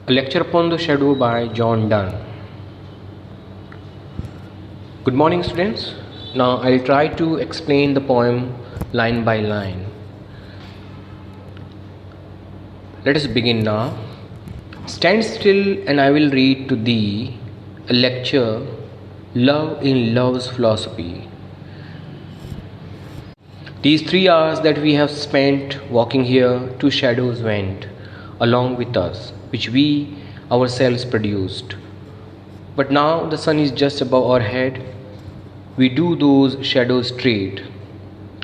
A lecture upon the shadow by John Donne. Good morning, students. Now I'll try to explain the poem line by line. Let us begin now. Stand still and I will read to thee a lecture, Love in Love's Philosophy. These 3 hours that we have spent walking here, 2 shadows went along with us, which we ourselves produced. But now the sun is just above our head. We do those shadows straight,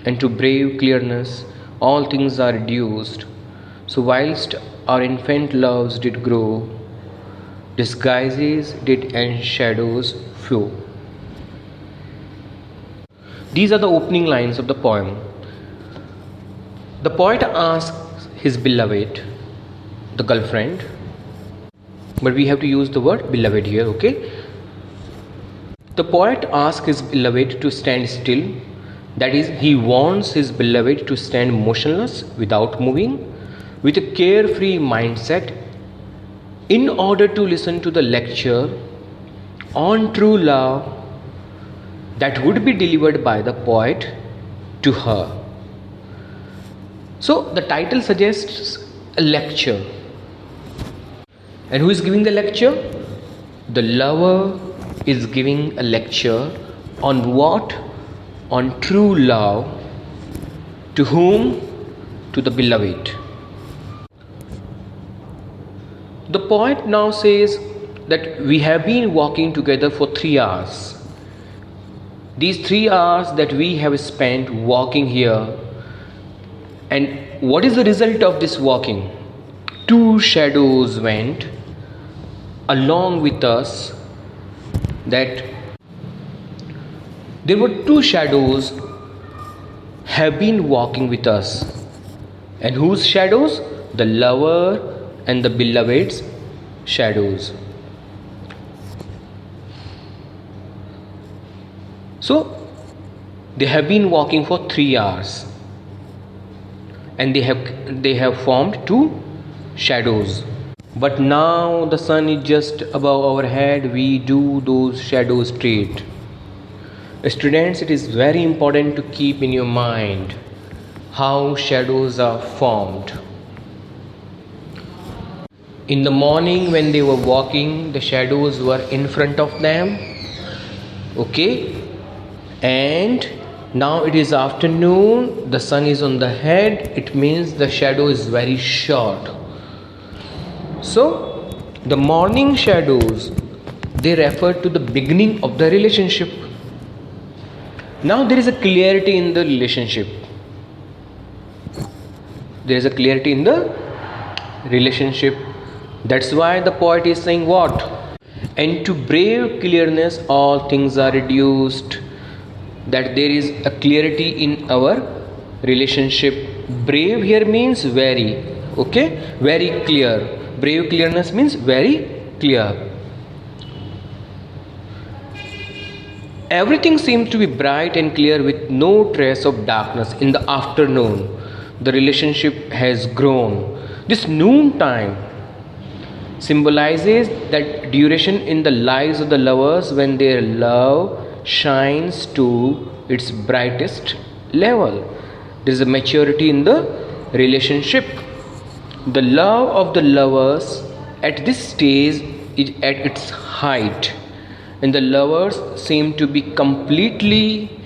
and to brave clearness all things are reduced. So whilst our infant loves did grow, disguises did and shadows flow. These are the opening lines of the poem. The poet asks his beloved, the girlfriend, but we have to use the word beloved here, okay? The poet asks his beloved to stand still. That is, he wants his beloved to stand motionless without moving, with a carefree mindset, in order to listen to the lecture on true love that would be delivered by the poet to her. So the title suggests a lecture. And who is giving the lecture? The lover is giving a lecture on what? On true love. To whom? To the beloved. The poet now says that we have been walking together for 3 hours. These 3 hours that we have spent walking here, and what is the result of this walking? 2 shadows went along with us. That there were 2 shadows have been walking with us. And whose shadows? The lover and the beloved's shadows. So they have been walking for 3 hours, and they have formed 2 shadows. But now the sun is just above our head, we do those shadows straight. Students, it is very important to keep in your mind how shadows are formed. In the morning when they were walking, the shadows were in front of them, okay? And now it is afternoon, the sun is on the head, it means the shadow is very short. So the morning shadows, they refer to the beginning of the relationship. Now there is a clarity in the relationship. There is a clarity in the relationship. That's why the poet is saying what? And to brave clearness all things are reduced. That there is a clarity in our relationship. Brave here means very, okay? Very clear. Brave clearness means very clear. Everything seems to be bright and clear with no trace of darkness. In the afternoon, the relationship has grown. This noon time symbolizes that duration in the lives of the lovers when their love shines to its brightest level. There is a maturity in the relationship. The love of the lovers at this stage is at its height, and the lovers seem to be completely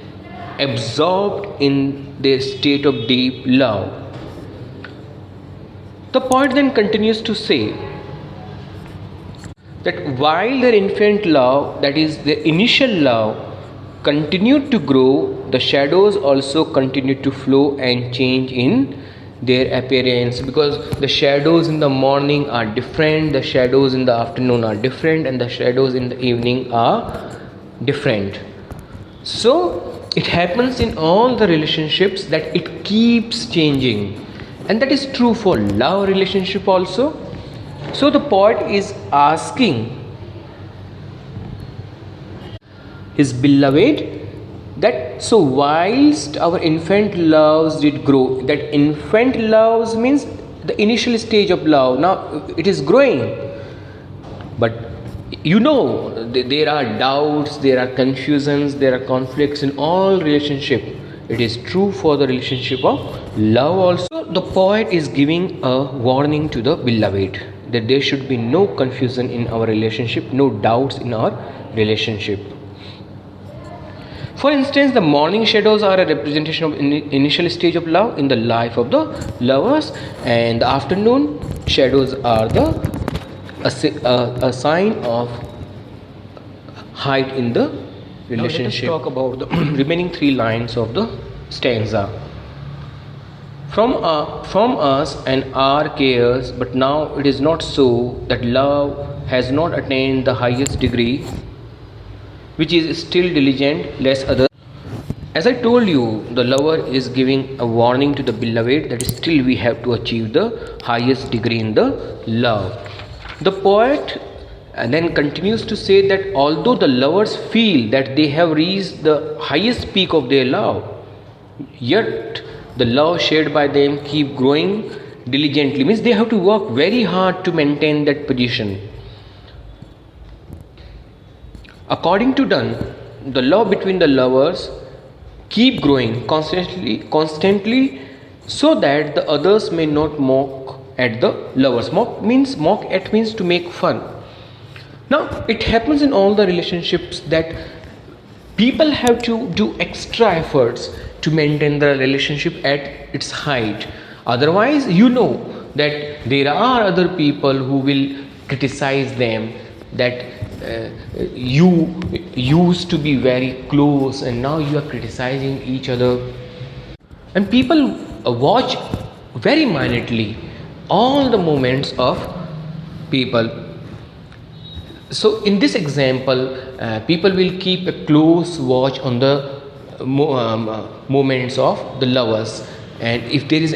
absorbed in their state of deep love. The poet then continues to say that while their infant love, that is their initial love, continued to grow, the shadows also continued to flow and change in their appearance, because the shadows in the morning are different, the shadows in the afternoon are different, and the shadows in the evening are different. So it happens in all the relationships that it keeps changing, and that is true for love relationship also. So the poet is asking his beloved that so whilst our infant loves did grow, that infant loves means the initial stage of love, now it is growing. But you know, there are doubts, there are confusions, there are conflicts in all relationship. It is true for the relationship of love also. The poet is giving a warning to the beloved that there should be no confusion in our relationship, no doubts in our relationship. For instance, the morning shadows are a representation of initial stage of love in the life of the lovers, and the afternoon shadows are a sign of height in the relationship. Now let us talk about the remaining 3 lines of the stanza. From us and our cares, but now it is not so, that love has not attained the highest degree, which is still diligent, less other. As I told you, the lover is giving a warning to the beloved that still we have to achieve the highest degree in the love. The poet then continues to say that although the lovers feel that they have reached the highest peak of their love, yet the love shared by them keep growing diligently, means they have to work very hard to maintain that position. According to Donne, the love between the lovers keep growing constantly, so that the others may not mock at the lovers. Mock means to make fun. Now it happens in all the relationships that people have to do extra efforts to maintain the relationship at its height. Otherwise, you know that there are other people who will criticize them that you used to be very close and now you are criticizing each other. And people watch very minutely all the moments of people. So in this example, people will keep a close watch on the moments of the lovers, and if there is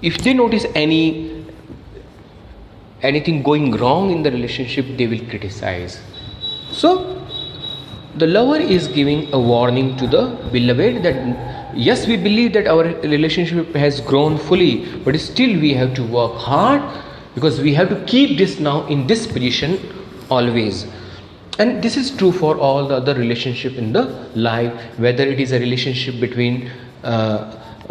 if they notice anything going wrong in the relationship, they will criticize. So the lover is giving a warning to the beloved that yes, we believe that our relationship has grown fully, but still we have to work hard, because we have to keep this now in this position always. And this is true for all the other relationship in the life, whether it is a relationship between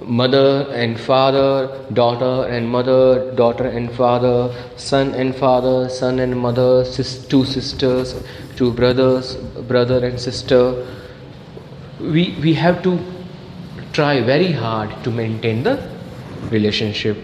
mother and father, daughter and mother, daughter and father, son and father, son and mother, two sisters, two brothers, brother and sister. We have to try very hard to maintain the relationship.